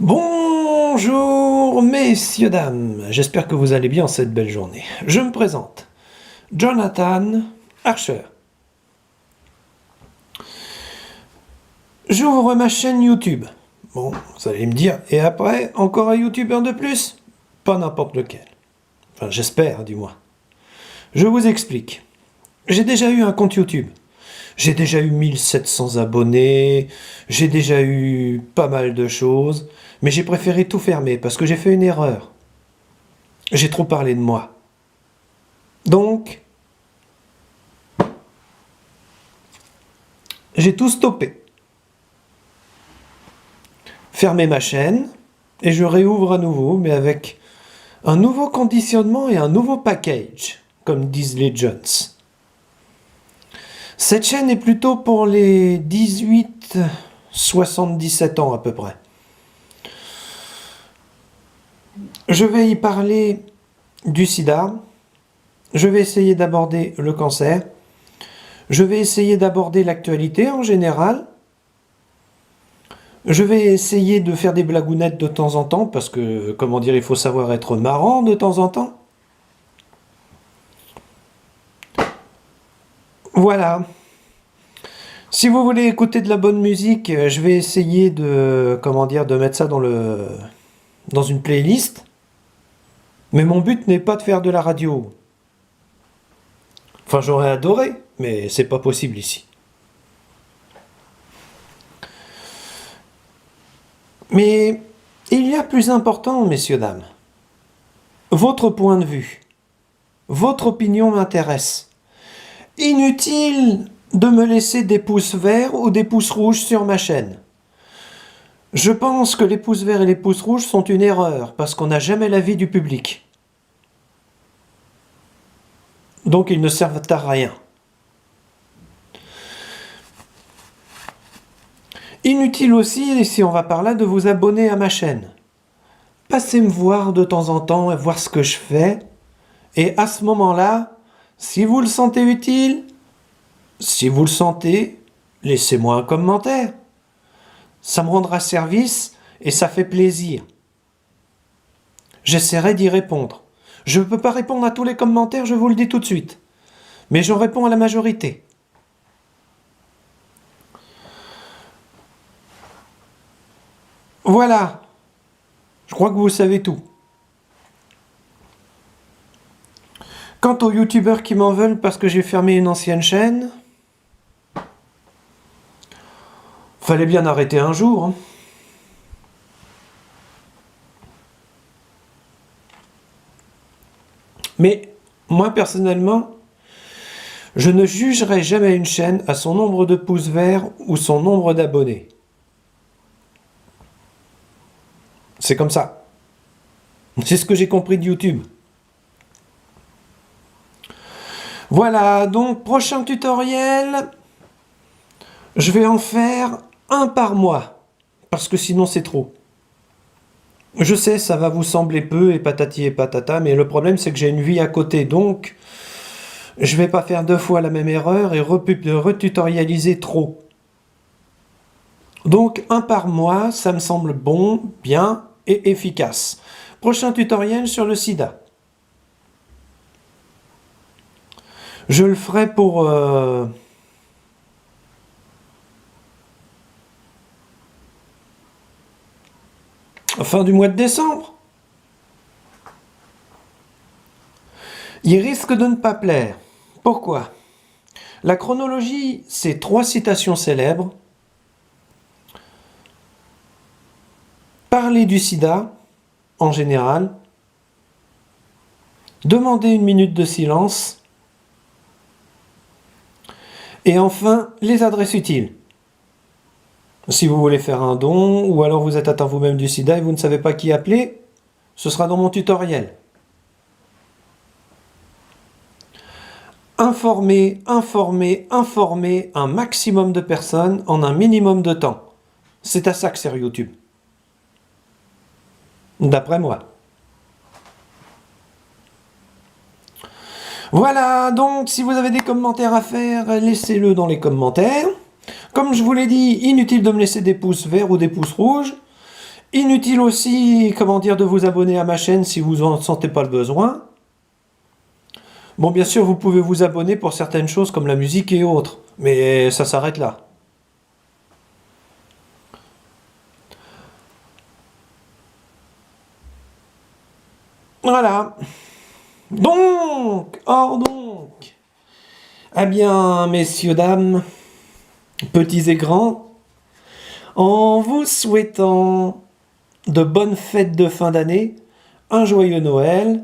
Bonjour messieurs, dames, j'espère que vous allez bien cette belle journée. Je me présente, Jonathan Archer. J'ouvre ma chaîne YouTube. Bon, vous allez me dire, et après, encore un youtubeur de plus? Pas n'importe lequel. Enfin, j'espère, du moins. Je vous explique. J'ai déjà eu un compte YouTube. J'ai déjà eu 1700 abonnés, j'ai déjà eu pas mal de choses, mais j'ai préféré tout fermer parce que j'ai fait une erreur. J'ai trop parlé de moi. Donc, j'ai tout stoppé. Fermé ma chaîne et je réouvre à nouveau, mais avec un nouveau conditionnement et un nouveau package, comme disent les jeunes. Cette chaîne est plutôt pour les 18-77 ans à peu près. Je vais y parler du sida. Je vais essayer d'aborder le cancer. Je vais essayer d'aborder l'actualité en général. Je vais essayer de faire des blagounettes de temps en temps parce que, comment dire, il faut savoir être marrant de temps en temps. Voilà. Si vous voulez écouter de la bonne musique, je vais essayer de, comment dire, de mettre ça dans une playlist. Mais mon but n'est pas de faire de la radio. Enfin, j'aurais adoré, mais c'est pas possible ici. Mais il y a plus important, messieurs, dames. Votre point de vue. Votre opinion m'intéresse. Inutile de me laisser des pouces verts ou des pouces rouges sur ma chaîne. Je pense que les pouces verts et les pouces rouges sont une erreur, parce qu'on n'a jamais l'avis du public. Donc ils ne servent à rien. Inutile aussi, si on va par là, de vous abonner à ma chaîne. Passez me voir de temps en temps et voir ce que je fais. Et à ce moment-là, si vous le sentez utile, si vous le sentez, laissez-moi un commentaire. Ça me rendra service et ça fait plaisir. J'essaierai d'y répondre. Je ne peux pas répondre à tous les commentaires, je vous le dis tout de suite. Mais j'en réponds à la majorité. Voilà. Je crois que vous savez tout. Quant aux youtubeurs qui m'en veulent parce que j'ai fermé une ancienne chaîne, fallait bien arrêter un jour. Hein. Mais moi personnellement, je ne jugerai jamais une chaîne à son nombre de pouces verts ou son nombre d'abonnés. C'est comme ça. C'est ce que j'ai compris de YouTube. Voilà, donc prochain tutoriel, je vais en faire un par mois, parce que sinon c'est trop. Je sais, ça va vous sembler peu et patati et patata, mais le problème c'est que j'ai une vie à côté, donc je vais pas faire deux fois la même erreur et retutorialiser trop. Donc un par mois, ça me semble bon, bien et efficace. Prochain tutoriel sur le sida. Je le ferai pour... fin du mois de décembre. Il risque de ne pas plaire. Pourquoi? La chronologie, c'est 3 citations célèbres. Parler du sida, en général. Demander une minute de silence. Et enfin, les adresses utiles. Si vous voulez faire un don, ou alors vous êtes atteint vous-même du sida et vous ne savez pas qui appeler, ce sera dans mon tutoriel. Informer, informer, informer un maximum de personnes en un minimum de temps. C'est à ça que sert YouTube. D'après moi. Voilà, donc si vous avez des commentaires à faire, laissez-le dans les commentaires. Comme je vous l'ai dit, inutile de me laisser des pouces verts ou des pouces rouges. Inutile aussi, comment dire, de vous abonner à ma chaîne si vous en sentez pas le besoin. Bon, bien sûr, vous pouvez vous abonner pour certaines choses comme la musique et autres, mais ça s'arrête là. Voilà. Donc, eh bien, messieurs, dames, petits et grands, en vous souhaitant de bonnes fêtes de fin d'année, un joyeux Noël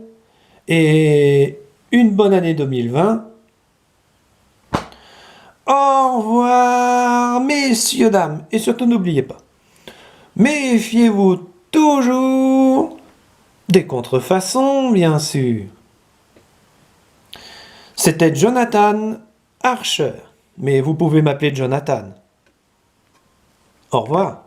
et une bonne année 2020. Au revoir, messieurs, dames, et surtout n'oubliez pas, méfiez-vous toujours des contrefaçons, bien sûr. C'était Jonathan Archer, mais vous pouvez m'appeler Jonathan. Au revoir.